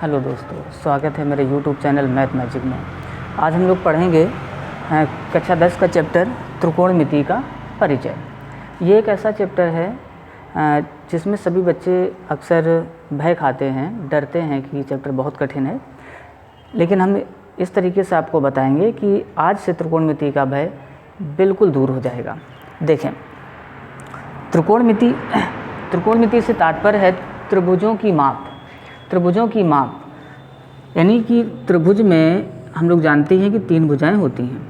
Hello दोस्तों, स्वागत है मेरे यूट्यूब चैनल मैथ मैजिक में। आज हम लोग पढ़ेंगे कक्षा 10 का चैप्टर त्रिकोणमिति का परिचय। ये एक ऐसा चैप्टर है जिसमें सभी बच्चे अक्सर भय खाते हैं, डरते हैं कि ये चैप्टर बहुत कठिन है, लेकिन हम इस तरीके से आपको बताएंगे कि आज से त्रिकोणमिति का भय बिल्कुल दूर हो जाएगा। देखें, त्रिकोणमिति से तात्पर्य है त्रिभुजों की माप। त्रिभुजों की माप यानी कि त्रिभुज में हम लोग जानते हैं कि 3 भुजाएं होती हैं।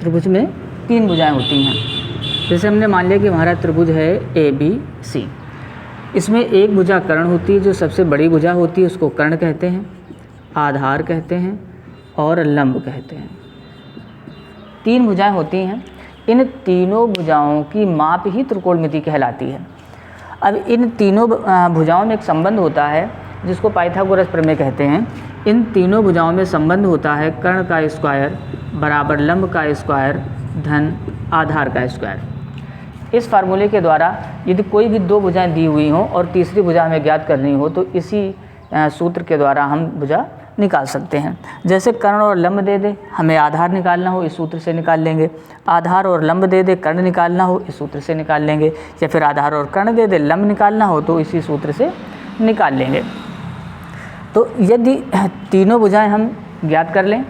त्रिभुज में 3 भुजाएं होती हैं। जैसे हमने मान लिया कि हमारा त्रिभुज है ABC। इसमें एक भुजा कर्ण होती है, जो सबसे बड़ी भुजा होती है, उसको कर्ण कहते हैं, आधार कहते हैं और लंब कहते हैं। 3 भुजाएं होती हैं। इन तीनों भुजाओं की माप ही त्रिकोणमिति कहलाती है। अब इन तीनों भुजाओं में एक संबंध होता है जिसको पाइथागोरस प्रमेय कहते हैं। इन तीनों भुजाओं में संबंध होता है कर्ण का स्क्वायर बराबर लंब का स्क्वायर धन आधार का स्क्वायर। इस फार्मूले के द्वारा यदि कोई भी 2 भुजाएं दी हुई हों और तीसरी भुजा हमें ज्ञात करनी हो तो इसी सूत्र के द्वारा हम भुजा निकाल सकते हैं। जैसे कर्ण और लंब दे दे, हमें आधार निकालना हो, इस सूत्र से निकाल लेंगे। आधार और लंब दे दे, कर्ण निकालना हो, इस सूत्र से निकाल लेंगे। या फिर आधार और कर्ण दे दे, लंब निकालना हो तो इसी सूत्र से निकाल लेंगे। तो यदि तीनों भुजाएं हम ज्ञात कर लें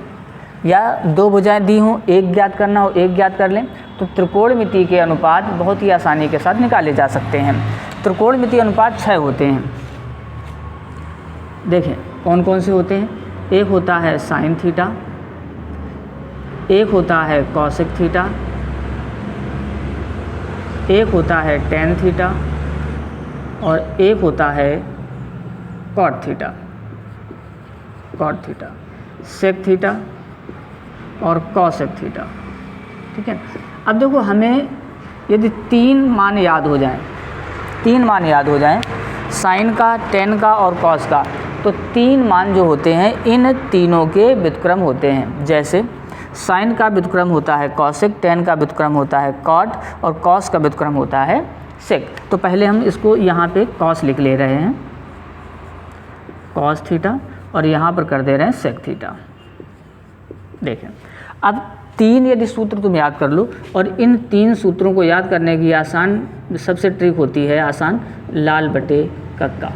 या 2 भुजाएं दी हों, एक ज्ञात करना हो, एक ज्ञात कर लें, तो त्रिकोणमिति के अनुपात बहुत ही आसानी के साथ निकाले जा सकते हैं। त्रिकोणमिति अनुपात 6 होते हैं। देखें कौन कौन से होते हैं। एक होता है साइन थीटा, एक होता है कॉसेक थीटा, एक होता है टेन थीटा और एक होता है कॉट थीटा। सेक थीटा और कॉसेक थीटा। ठीक है। अब देखो, हमें यदि 3 मान याद हो जाएं, साइन का, टेन का और कॉस का, तो 3 मान जो होते हैं इन तीनों के व्युत्क्रम होते हैं। जैसे साइन का व्युत्क्रम होता है कॉसेक, टेन का व्युत्क्रम होता है कॉट और कॉस का व्युत्क्रम होता है सेक। तो पहले हम इसको यहाँ पे कॉस लिख ले रहे हैं, कॉस थीटा, और यहाँ पर कर दे रहे हैं सेक थीटा। देखें, अब 3 यदि सूत्र तुम याद कर लो, और इन 3 सूत्रों को याद करने की आसान सबसे ट्रिक होती है, आसान लाल बटे कक्का।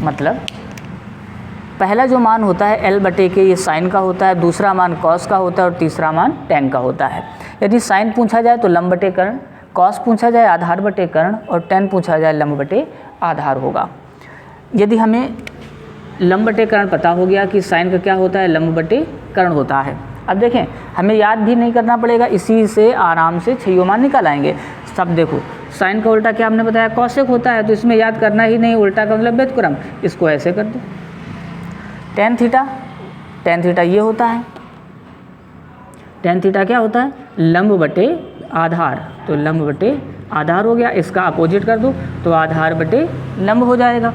मतलब पहला जो मान होता है L बटे के, ये साइन का होता है, दूसरा मान कॉस का होता है और तीसरा मान टेन का होता है। यदि साइन पूछा जाए तो लंब बटे कर्ण, कॉस पूछा जाए आधार बटे कर्ण और टेन पूछा जाए लंब बटे आधार होगा। यदि हमें लंब बटे कर्ण पता हो गया कि साइन का क्या होता है, लंब बटे कर्ण होता है। अब देखें, हमें याद भी नहीं करना पड़ेगा, इसी से आराम से 6 मान निकाल आएंगे। सब देखो, साइन का उल्टा क्या हमने बताया, कॉसेक होता है, तो इसमें याद करना ही नहीं, उल्टा का मतलब व्युत्क्रम, इसको ऐसे कर दो। टेन थीटा ये होता है, टेन थीटा क्या होता है, लंब बटे आधार, तो लंब बटे आधार हो गया। इसका अपोजिट कर दो तो आधार बटे लंब हो जाएगा।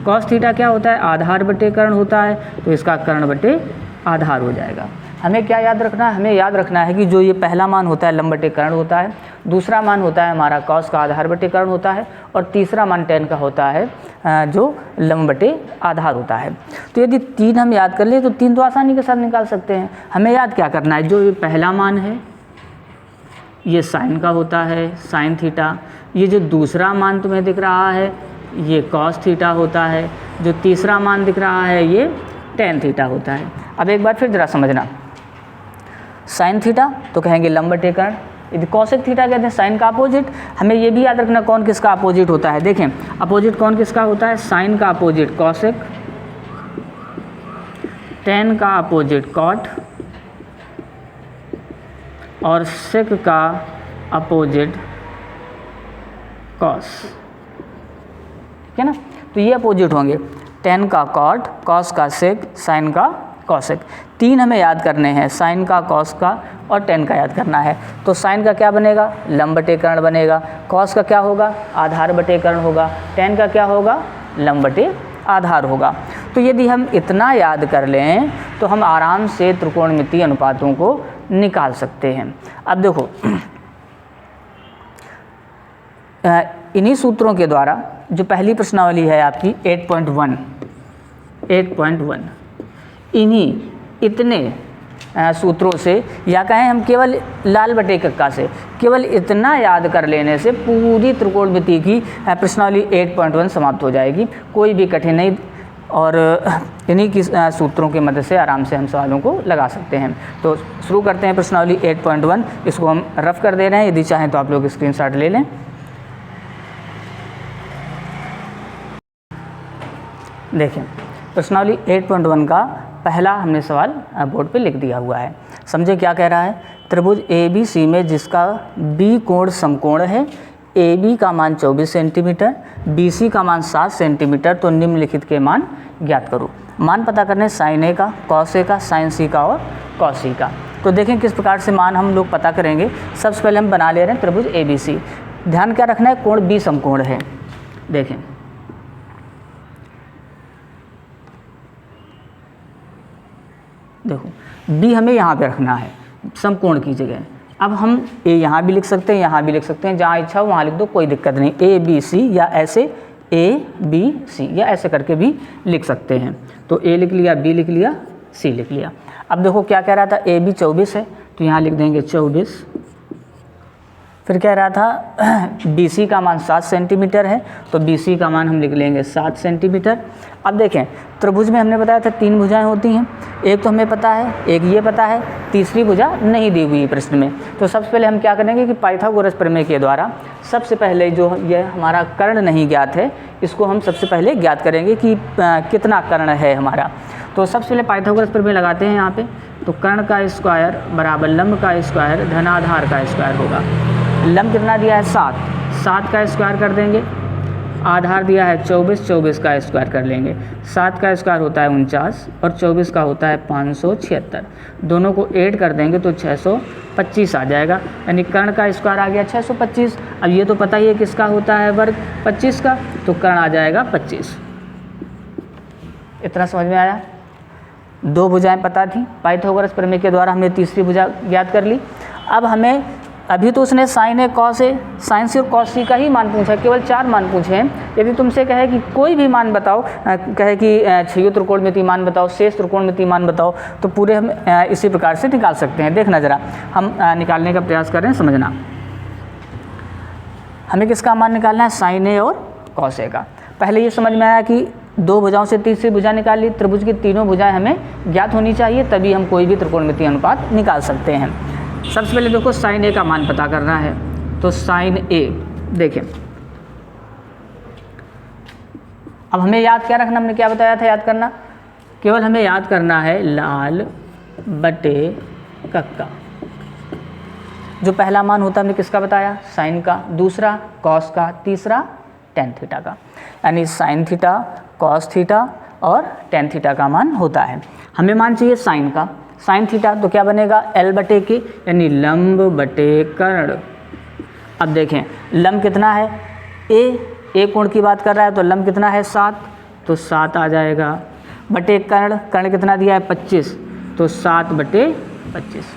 कॉस थीटा क्या होता है, आधार बटे कर्ण होता है, तो इसका कर्ण बटे आधार हो जाएगा। हमें क्या याद रखना है, हमें याद रखना है कि जो ये पहला मान होता है लंब बटे कर्ण होता है, दूसरा मान होता है हमारा कॉस का आधार बटे कर्ण होता है और तीसरा मान टेन का होता है जो लंब बटे आधार होता है। तो यदि 3 हम याद कर ले तो 3 तो आसानी के साथ निकाल सकते हैं। हमें याद क्या करना है, जो ये पहला मान है ये साइन का होता है, साइन थीटा। ये जो दूसरा मान तुम्हें दिख रहा है ये कॉस थीटा होता है। जो तीसरा मान दिख रहा है ये टेन थीटा होता है। अब एक बार फिर जरा समझना, साइन थीटा तो कहेंगे लंब बटे कर्ण, यदि कॉसेक थीटा कहते हैं साइन का अपोजिट। हमें ये भी याद रखना कौन किसका अपोजिट होता है। देखें, अपोजिट कौन किसका होता है, साइन का अपोजिट कॉसेक, टेन का अपोजिट कॉट और सेक का अपोजिट कॉस। ठीक है ना, तो ये अपोजिट होंगे, टेन का कॉट, कॉस का सेक, साइन का कॉसेक। 3 हमें याद करने हैं, साइन का, कॉस का और टेन का याद करना है। तो साइन का क्या बनेगा, लंब बटे कर्ण बनेगा। कॉस का क्या होगा, आधार बटे कर्ण होगा। टेन का क्या होगा, लंब बटे आधार होगा। तो यदि हम इतना याद कर लें तो हम आराम से त्रिकोणमिति अनुपातों को निकाल सकते हैं। अब देखो, इन्हीं सूत्रों के द्वारा जो पहली प्रश्नावली है आपकी 8.1 इतने सूत्रों से, या कहें हम केवल लाल बटे कक्का से केवल इतना याद कर लेने से पूरी त्रिकोणमिति की प्रश्नावली 8.1 समाप्त हो जाएगी। कोई भी कठिन नहीं, और इन्हीं की सूत्रों की मदद से आराम से हम सवालों को लगा सकते हैं। तो शुरू करते हैं प्रश्नावली 8.1। इसको हम रफ कर दे रहे हैं, यदि चाहें तो आप लोग स्क्रीनशॉट ले लें। देखें, प्रश्नावली 8.1 का पहला हमने सवाल बोर्ड पे लिख दिया हुआ है। समझे क्या कह रहा है। त्रिभुज ABC में जिसका B कोण समकोण है, AB का मान 24 सेंटीमीटर, BC का मान 7 सेंटीमीटर, तो निम्नलिखित के मान ज्ञात करो। मान पता करने sin A का, cos A का, sin C का और cos C का। तो देखें किस प्रकार से मान हम लोग पता करेंगे। सबसे पहले हम बना ले रहे हैं त्रिभुज ABC। ध्यान क्या रखना है, कोण B समकोण है। देखें, देखो B हमें यहाँ पे रखना है समकोण की जगह। अब हम A यहाँ भी लिख सकते हैं, यहाँ भी लिख सकते हैं, जहाँ इच्छा हो वहाँ लिख दो, कोई दिक्कत नहीं। ABC या ऐसे ABC या ऐसे करके भी लिख सकते हैं। तो A लिख लिया, B लिख लिया, C लिख लिया। अब देखो क्या कह रहा था, AB 24 है तो यहाँ लिख देंगे 24। फिर कह रहा था BC का मान 7 सेंटीमीटर है, तो BC का मान हम लिख लेंगे 7 सेंटीमीटर। अब देखें, त्रिभुज में हमने बताया था 3 भुजाएं होती हैं। एक तो हमें पता है, एक ये पता है, तीसरी भुजा नहीं दी हुई प्रश्न में। तो सबसे पहले हम क्या करेंगे कि पाइथागोरस प्रमेय के द्वारा सबसे पहले जो ये हमारा कर्ण नहीं ज्ञात है, इसको हम सबसे पहले ज्ञात करेंगे कि कितना कर्ण है हमारा। तो सबसे पहले पाइथागोरस प्रमेय लगाते हैं यहाँ पे। तो कर्ण का स्क्वायर बराबर लंब का स्क्वायर धन आधार का स्क्वायर होगा। लंब कितना दिया है 7, 7 का स्क्वायर कर देंगे। आधार दिया है 24, 24 का स्क्वायर कर लेंगे। 7 का स्क्वायर होता है 49 और 24 का होता है 576। दोनों को ऐड कर देंगे तो 625 आ जाएगा, यानी कर्ण का स्क्वायर आ गया 625। अब ये तो पता ही है किसका होता है वर्ग, 25 का, तो कर्ण आ जाएगा 25। इतना समझ में आया। 2 भुजाएं पता थी, पाइथागोरस प्रमेय के द्वारा हमने तीसरी भुजा ज्ञात कर ली। अब हमें, अभी तो उसने sign A, cos A, sign सी और कॉस सी का ही मान पूछा, केवल 4 मान पूछे हैं। यदि तुमसे कहे कि कोई भी मान बताओ, कहे कि छेयु त्रिकोणमिति मान बताओ, शेष त्रिकोणमिति मान बताओ, तो पूरे हम इसी प्रकार से निकाल सकते हैं। देखना जरा, हम निकालने का प्रयास कर रहे हैं, समझना। हमें किसका मान निकालना है, साइन ए और कॉस ए का। पहले ये समझ में आया कि 2 भुजाओं से तीसरी भुजा निकाल ली। त्रिभुज की तीनों भुजाएं हमें ज्ञात होनी चाहिए, तभी हम कोई भी त्रिकोणमिति अनुपात निकाल सकते हैं। सबसे पहले देखो साइन ए का मान पता करना है। तो साइन ए, देखें, अब हमें याद क्या रखना, हमने क्या बताया था याद करना, केवल हमें याद करना है लाल बटे कक्का। जो पहला मान होता है हमने किसका बताया, साइन का, दूसरा कॉस का, तीसरा टेन थीटा का। यानी साइन थीटा, कॉस थीटा और टेन थीटा का मान होता है। हमें मान चाहिए साइन का। साइन थीटा तो क्या बनेगा, L बटे के, यानी लंब बटे कर्ण। अब देखें लंब कितना है, ए कोण की बात कर रहा है, तो लंब कितना है 7, तो 7 आ जाएगा, बटे कर्ण, कर्ण कितना दिया है 25, तो 7 बटे 25।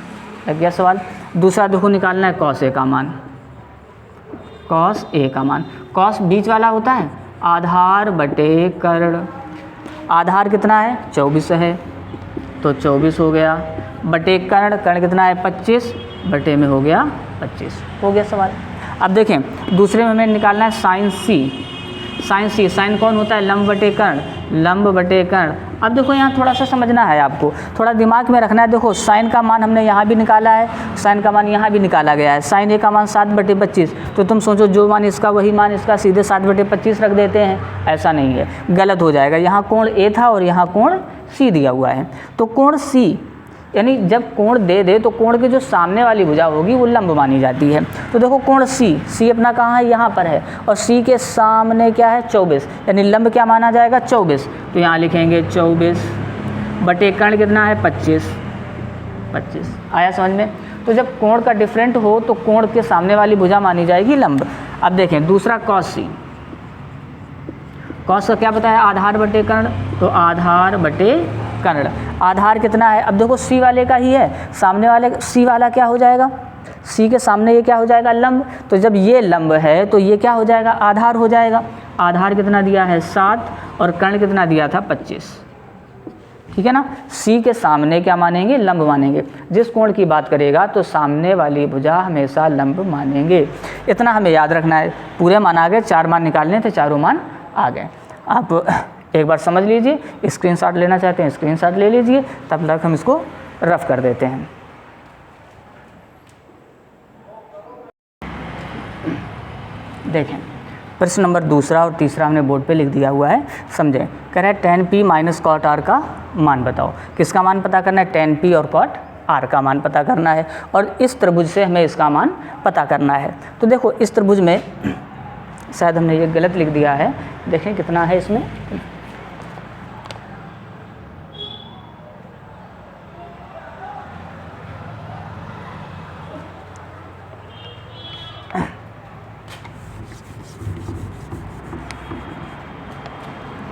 लग गया सवाल। दूसरा देखो निकालना है कॉस ए का मान, कॉस ए का मान। कॉस बीच वाला होता है, आधार बटे कर्ण। आधार कितना है 24 है, तो 24 हो गया, बटे कर्ण, कर्ण कितना है 25, बटे में हो गया 25। हो गया सवाल। अब देखें दूसरे में हमें निकालना है साइन सी। साइन सी, साइन कौन होता है, लंब बटे कर्ण, लंब बटे कर्ण। अब देखो यहाँ थोड़ा सा समझना है आपको, थोड़ा दिमाग में रखना है। देखो साइन का मान हमने यहाँ भी निकाला है, साइन का मान यहाँ भी निकाला गया है। साइन ए का मान 7 बटे 25, तो तुम सोचो जो मान इसका वही मान इसका, सीधे 7 बटे 25 रख देते हैं। ऐसा नहीं है, गलत हो जाएगा। यहाँ कोण ए था और यहाँ कोण सी दिया हुआ है, तो कोण सी, यानी जब कोण दे दे तो कोण की जो सामने वाली भुजा होगी वो लंब मानी जाती है। तो देखो कोण सी अपना कहाँ है, यहाँ पर है, और सी के सामने क्या है 24, यानी लंब क्या माना जाएगा 24। तो यहाँ लिखेंगे 24 बटे कर्ण कितना है 25। आया समझ में। तो जब कोण का डिफरेंट हो तो कोण के सामने वाली भुजा मानी जाएगी लंब। अब देखें दूसरा कॉस सी, कॉस का क्या बताया, आधार बटे कर्ण, तो आधार बटे कर्ण। आधार कितना है, अब देखो सी वाले का ही है, सामने वाले सी वाला क्या हो जाएगा सी के सामने ये क्या हो जाएगा, लंब। तो जब ये लंब है तो ये क्या हो जाएगा, आधार हो जाएगा। आधार कितना दिया है 7 और कर्ण कितना दिया था 25, ठीक है ना। सी के सामने क्या मानेंगे, लंब मानेंगे। जिस कोण की बात करेगा तो सामने वाली भुजा हमेशा लंब मानेंगे। इतना हमें याद रखना है। पूरे मान आ गए, 4 मान निकालने थे, चारों मान आ गए। आप एक बार समझ लीजिए, स्क्रीनशॉट लेना चाहते हैं स्क्रीनशॉट ले लीजिए, तब तक हम इसको रफ कर देते हैं। देखें प्रश्न नंबर 2 और 3 हमने बोर्ड पे लिख दिया हुआ है, समझें। कह रहा है tan p minus cot r का मान बताओ। किसका मान पता करना है, tan p और कॉट r का मान पता करना है, और इस त्रिभुज से हमें इसका मान पता करना है। तो देखो इस त्रिभुज में शायद हमने ये गलत लिख दिया है, देखें कितना है इसमें,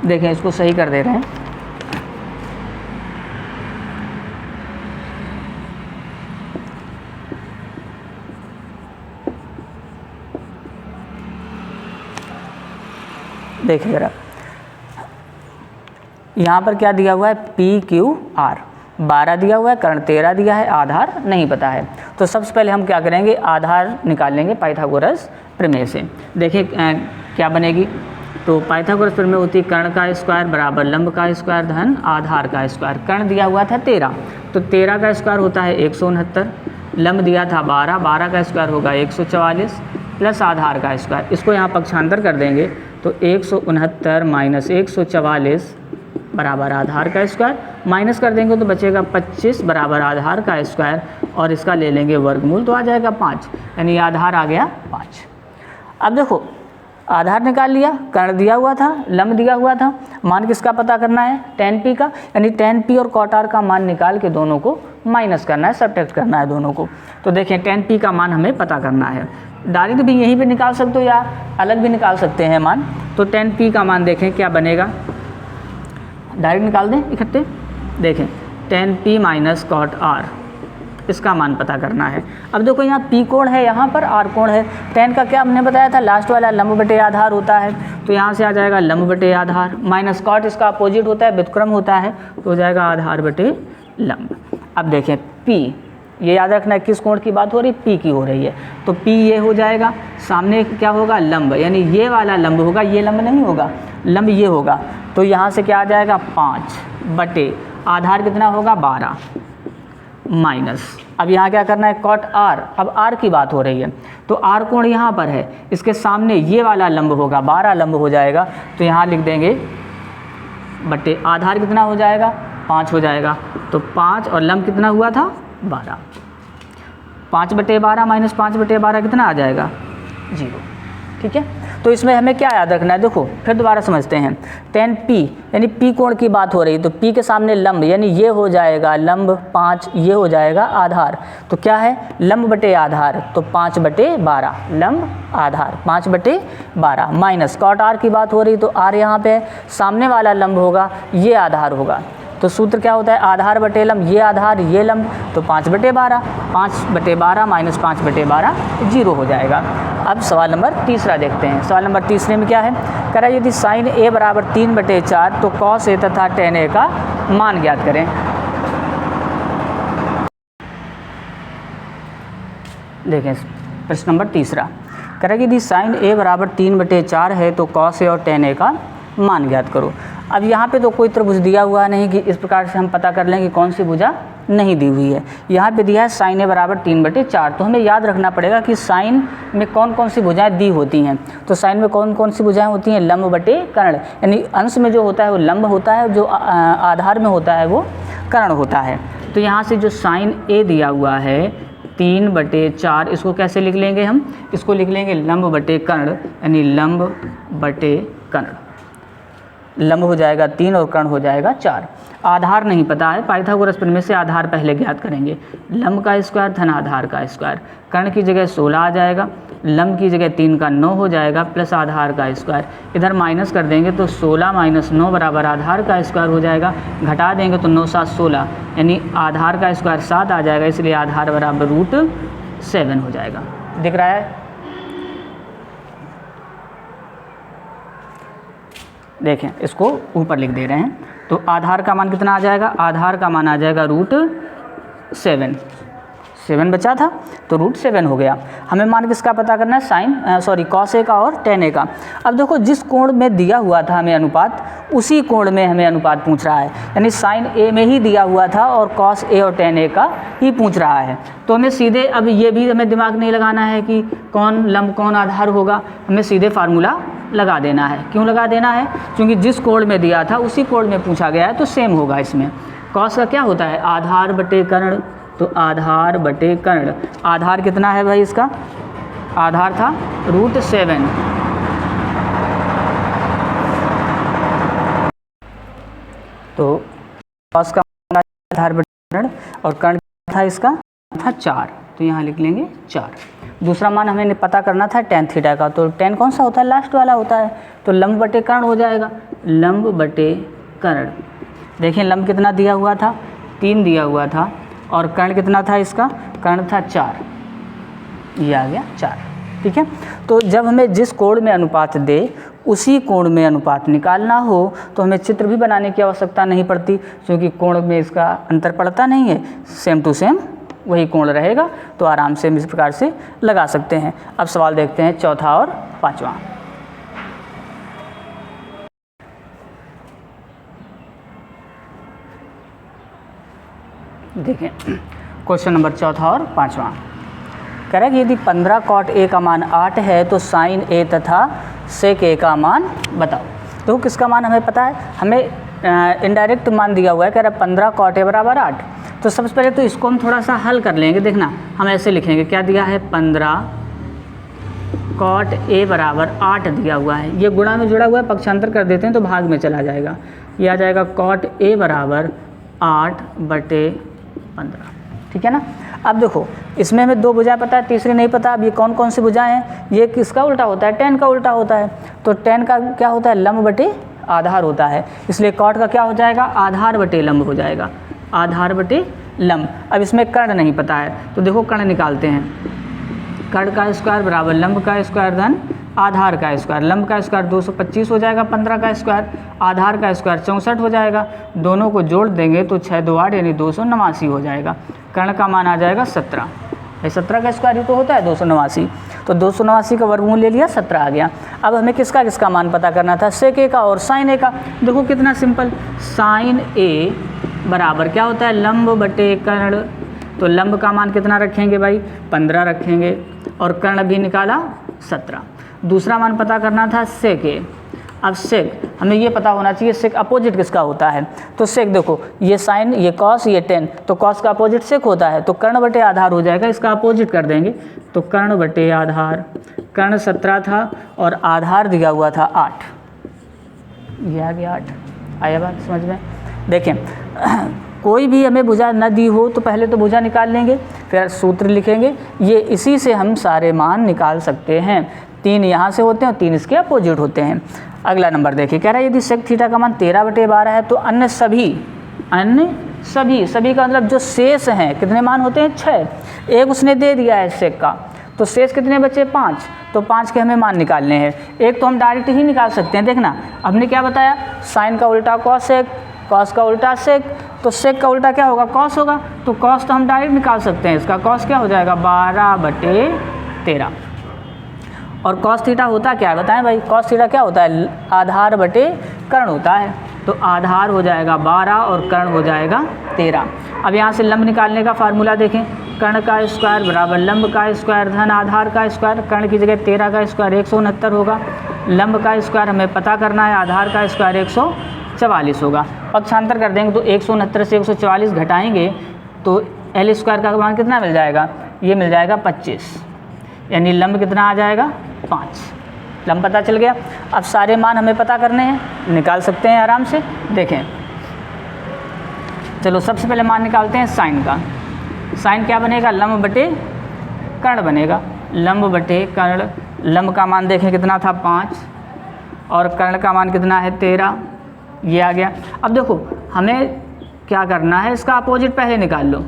देखें इसको सही कर दे रहे हैं। देखिए जरा, यहाँ पर क्या दिया हुआ है, PQR 12 दिया हुआ है, कर्ण 13 दिया है, आधार नहीं पता है। तो सबसे पहले हम क्या करेंगे, आधार निकाल लेंगे पाइथागोरस प्रमेय से। देखिए क्या बनेगी, तो पाइथागोरस प्रमेय होती है कर्ण का स्क्वायर बराबर लंब का स्क्वायर धन आधार का स्क्वायर। कर्ण दिया हुआ था 13, तो 13 का स्क्वायर होता है 169, लंब दिया था 12, 12 का स्क्वायर होगा 144 प्लस आधार का स्क्वायर। इसको यहाँ पक्षांतर कर देंगे तो 169 माइनस 144 बराबर आधार का स्क्वायर, माइनस कर देंगे तो बचेगा 25 बराबर आधार का स्क्वायर, और इसका ले लेंगे वर्गमूल तो आ जाएगा 5, यानी आधार आ गया 5। अब देखो आधार निकाल लिया, कर्ण दिया हुआ था, लंब दिया हुआ था, मान किसका पता करना है, tan p का, यानी tan p और cot r का मान निकाल के दोनों को माइनस करना है, सब्ट्रैक्ट करना है दोनों को। तो देखें tan p का मान हमें पता करना है, डायरेक्ट भी यहीं पे निकाल सकते हो या अलग भी निकाल सकते हैं मान। तो tan p का मान देखें क्या बनेगा, डायरेक्ट निकाल दें इकट्ठे। देखें tan p minus cot r, इसका मान पता करना है। अब देखो यहाँ p कोण है, यहाँ पर r कोण है। tan का क्या हमने बताया था, लास्ट वाला लंब बटे आधार होता है, तो यहाँ से आ जाएगा लंब बटे आधार, माइनस कॉट इसका अपोजिट होता है, व्युत्क्रम होता है, तो हो जाएगा आधार बटे लंब। अब देखें p, ये याद रखना है किस कोण की बात हो रही है, p की हो रही है, तो p ये हो जाएगा, सामने क्या होगा लंब, यानी ये वाला लंब होगा, ये लंब नहीं होगा, लंब ये होगा, तो यहाँ से क्या आ जाएगा 5 बटे आधार कितना होगा 12 माइनस, अब यहाँ क्या करना है कॉट r, अब r की बात हो रही है तो r कोण यहाँ पर है, इसके सामने ये वाला लंब होगा, 12 लंब हो जाएगा, तो यहाँ लिख देंगे बटे आधार कितना हो जाएगा 5 हो जाएगा, तो 5 और लंब कितना हुआ था 12, 5 बटे 12 माइनस 5 बटे 12 कितना आ जाएगा 0, ठीक है। तो इसमें हमें क्या याद रखना है, देखो फिर दोबारा समझते हैं। tan p यानी p कोण की बात हो रही है, तो p के सामने लंब, यानी ये हो जाएगा लंब 5, ये हो जाएगा आधार, तो क्या है लंब बटे आधार, तो 5 बटे 12 लंब आधार 5 बटे 12 माइनस कॉट r की बात हो रही, तो r यहाँ पे सामने वाला लंब होगा, ये आधार होगा, तो सूत्र क्या होता है आधार बटे लंब, ये आधार ये लंब, तो 5 बटे 12, 5 बटे 12 माइनस 5 बटे 12 0 हो जाएगा। अब सवाल नंबर 3 देखते हैं। सवाल नंबर 3 में क्या है, कह रहा है यदि साइन a बराबर 3 बटे 4 तो कॉस a तथा tan a का मान ज्ञात करें। देखें प्रश्न नंबर 3, कह रहा है यदि साइन a बराबर 3 बटे 4 है तो कॉस a और tan a का मान ज्ञात करो। अब यहाँ पे तो कोई त्रिभुज दिया हुआ नहीं कि इस प्रकार से हम पता कर लें कि कौन सी भुजा नहीं दी हुई है। यहाँ पे दिया है साइन ए बराबर 3 बटे 4, तो हमें याद रखना पड़ेगा कि साइन में कौन कौन सी भुजाएं दी होती हैं। तो साइन में कौन कौन सी भुजाएं होती हैं, लंब बटे कर्ण, यानी अंश में जो होता है वो लंब होता है, जो आधार में होता है वो कर्ण होता है। तो यहाँ से जो साइन ए दिया हुआ है 3 बटे 4, इसको कैसे लिख लेंगे हम, इसको लिख लेंगे लंब बटे कर्ण, यानी लंब बटे कर्ण, लंब हो जाएगा 3 और कर्ण हो जाएगा 4। आधार नहीं पता है, पाइथागोरस प्रमेय से आधार पहले ज्ञात करेंगे, लंब का स्क्वायर धन आधार का स्क्वायर, कर्ण की जगह 16 आ जाएगा, लंब की जगह 3 का 9 हो जाएगा प्लस आधार का स्क्वायर, इधर माइनस कर देंगे तो 16 माइनस 9 बराबर आधार का स्क्वायर हो जाएगा, घटा देंगे तो 9 7 16, यानी आधार का स्क्वायर 7 आ जाएगा, इसलिए आधार बराबर 7 हो जाएगा। दिख रहा है? देखें, इसको ऊपर लिख दे रहे हैं। तो आधार का मान कितना आ जाएगा? आधार का मान आ जाएगा √7। 7 बचा था तो √7 हो गया। हमें मान किसका पता करना है? कॉस ए का और tan ए का। अब देखो, जिस कोण में दिया हुआ था हमें अनुपात, उसी कोण में हमें अनुपात पूछ रहा है। यानी sin ए में ही दिया हुआ था और cos ए और tan ए का ही पूछ रहा है। तो हमें सीधे, अब ये भी हमें दिमाग नहीं लगाना है कि कौन लंब कौन आधार होगा, हमें सीधे फार्मूला लगा देना है। क्यों लगा देना है? क्योंकि जिस कोण में दिया था उसी कोण में पूछा गया है, तो सेम होगा इसमें। कॉस का क्या होता है? आधार बटे कर्ण। तो आधार बटे कर्ण, आधार कितना है भाई इसका? आधार था √7। तो कॉस का आधार बटे कर्ण और कर्ण था इसका था 4, तो यहाँ लिख लेंगे 4। दूसरा मान हमें पता करना था tan थीटा का। तो tan कौन सा होता है? लास्ट वाला होता है। तो लंब बटे कर्ण हो जाएगा, लंब बटे कर्ण। देखिए, लंब कितना दिया हुआ था? 3 दिया हुआ था, और कर्ण कितना था इसका? कर्ण था 4, ये आ गया 4। ठीक है। तो जब हमें जिस कोण में अनुपात दे उसी कोण में अनुपात निकालना हो तो हमें चित्र भी बनाने की आवश्यकता नहीं पड़ती, क्योंकि कोण में इसका अंतर पड़ता नहीं है, सेम टू सेम वही कोण रहेगा। तो आराम से हम इस प्रकार से लगा सकते हैं। अब सवाल देखते हैं चौथा और पाँचवा। देखें, क्वेश्चन नंबर चौथा और पाँचवा कह रहा है कि यदि 15 cot A का मान 8 है तो sin A तथा sec A का मान बताओ। तो किसका मान हमें पता है? हमें इनडायरेक्ट मान दिया हुआ है, कह रहा है 15 cot A बराबर 8। तो सबसे पहले तो इसको हम थोड़ा सा हल कर लेंगे। देखना, हम ऐसे लिखेंगे, क्या दिया है? 15 cot A बराबर 8 दिया हुआ है। ये गुणा में जुड़ा हुआ है, पक्षांतर कर देते हैं तो भाग में चला जाएगा। ये आ जाएगा cot A बराबर 8 बटे 15। ठीक है ना। अब देखो, इसमें हमें 2 भुजाएं पता है, तीसरी नहीं पता। अब ये कौन कौन सी भुजाएं हैं? ये किसका उल्टा होता है? tan का उल्टा होता है। तो tan का क्या होता है? लंब बटे आधार होता है। इसलिए cot का क्या हो जाएगा? आधार बटे लंब हो जाएगा, आधार बटे लंब। अब इसमें कर्ण नहीं पता है, तो देखो कर्ण निकालते हैं। कर्ण का स्क्वायर बराबर लंब का स्क्वायर धन आधार का स्क्वायर। लंब का स्क्वायर 225 हो जाएगा, 15 का स्क्वायर, आधार का स्क्वायर 64 हो जाएगा। दोनों को जोड़ देंगे तो 6 2 8 यानी 289 हो जाएगा। कर्ण का मान आ जाएगा 17। 17 का स्क्वायर ही तो होता है 289। तो 289 का वर्गमूल ले लिया, 17 आ गया। अब हमें किसका किसका मान पता करना था? sec A का और sin A का। देखो कितना सिंपल, sin A बराबर क्या होता है? लंब बटे कर्ण। तो लंब का मान कितना रखेंगे भाई? 15 रखेंगे, और कर्ण भी निकाला 17। दूसरा मान पता करना था sec A। अब sec हमें ये पता होना चाहिए sec अपोजिट किसका होता है। तो sec देखो, ये sin, ये cos, ये tan, तो cos का अपोजिट sec होता है। तो कर्ण बटे आधार हो जाएगा, इसका अपोजिट कर देंगे तो कर्ण बटे आधार। कर्ण 17 था और आधार दिया हुआ था 8, ये आ गया 8। आया बात समझ में? देखें, कोई भी हमें भुजा न दी हो तो पहले तो भुजा निकाल लेंगे, फिर सूत्र लिखेंगे। ये इसी से हम सारे मान निकाल सकते हैं। 3 यहाँ से होते हैं और 3 इसके अपोजिट होते हैं। अगला नंबर देखिए, कह रहा है यदि sec थीटा का मान 13 बटे 12 है तो अन्य सभी का मतलब जो शेष हैं, कितने मान होते हैं? 6। एक उसने दे दिया है sec का, तो शेष कितने बचे? 5। तो 5 के हमें मान निकालने हैं। एक तो हम डायरेक्ट ही निकाल सकते हैं। देखना, हमने क्या बताया? साइन का उल्टा cos, cos का उल्टा sec। तो sec का उल्टा क्या होगा? cos होगा। तो cos तो हम डायरेक्ट निकाल सकते हैं। इसका cos क्या हो जाएगा? 12 बटे 13। और cos थीटा होता क्या है बताएं भाई? cos थीटा क्या होता है? आधार बटे कर्ण होता है। तो आधार हो जाएगा 12 और कर्ण हो जाएगा 13। अब यहाँ से लंब निकालने का फार्मूला देखें। कर्ण का स्क्वायर बराबर लंब का स्क्वायर धन आधार का स्क्वायर। कर्ण की जगह 13 का स्क्वायर 169 होगा। लंब का स्क्वायर हमें पता करना है, आधार का स्क्वायर 144 होगा। पक्षांतर कर देंगे तो 169 से 144 घटाएंगे तो एल स्क्वायर का मान कितना मिल जाएगा? ये मिल जाएगा 25, यानी लंब कितना आ जाएगा? 5। लंब पता चल गया। अब सारे मान हमें पता करने हैं, निकाल सकते हैं आराम से। देखें, चलो सबसे पहले मान निकालते हैं साइन का। साइन क्या बनेगा? लंब बटे कर्ण बनेगा। लंब बटे कर्ण, लंब का मान देखें कितना था? 5, और कर्ण का मान कितना है? 13। ये आ गया। अब देखो, हमें क्या करना है? इसका अपोजिट पहले निकाल लो।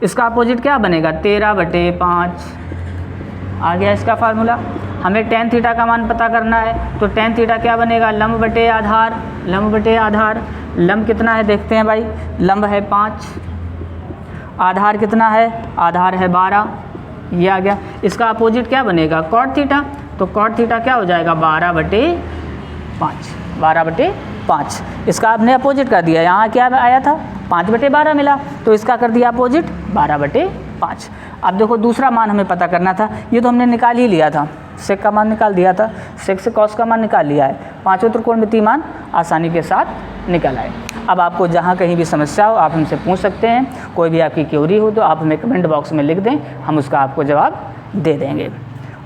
इसका अपोजिट क्या बनेगा? 13 बटे 5। आ गया इसका फार्मूला। हमें tan थीटा का मान पता करना है, तो tan थीटा क्या बनेगा, लंब बटे आधार, लंब बटे आधार। लंब कितना है देखते हैं भाई, लंब है 5, आधार कितना है, आधार है 12, ये आ गया। इसका अपोजिट क्या बनेगा, कॉट थीटा, तो कॉट थीटा क्या हो जाएगा 12 बटे 5, 12 बटे 5। इसका आपने अपोजिट कर दिया, यहाँ क्या आया था 5 बटे 12 मिला, तो इसका कर दिया अपोजिट 12 बटे 5। अब देखो दूसरा मान हमें पता करना था, ये तो हमने निकाल ही लिया था, सेक का मान निकाल दिया था, सेक से कॉस का मान निकाल लिया है, पांचों त्रिकोणमितीय मान आसानी के साथ निकल आए। अब आपको जहाँ कहीं भी समस्या हो आप हमसे पूछ सकते हैं, कोई भी आपकी क्वेरी हो तो आप हमें कमेंट बॉक्स में लिख दें, हम उसका आपको जवाब दे देंगे।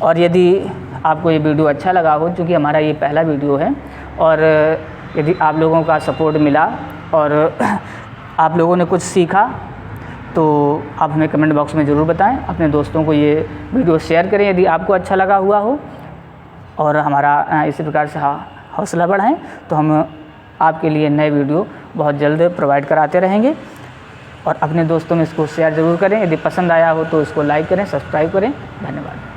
और यदि आपको ये वीडियो अच्छा लगा हो, क्योंकि हमारा ये पहला वीडियो है, और यदि आप लोगों का सपोर्ट मिला और आप लोगों ने कुछ सीखा, तो आप हमें कमेंट बॉक्स में ज़रूर बताएं। अपने दोस्तों को ये वीडियो शेयर करें यदि आपको अच्छा लगा हुआ हो, और हमारा इसी प्रकार से हौसला बढ़ाएं, तो हम आपके लिए नए वीडियो बहुत जल्द प्रोवाइड कराते रहेंगे। और अपने दोस्तों में इसको शेयर ज़रूर करें, यदि पसंद आया हो तो इसको लाइक करें, सब्सक्राइब करें। धन्यवाद।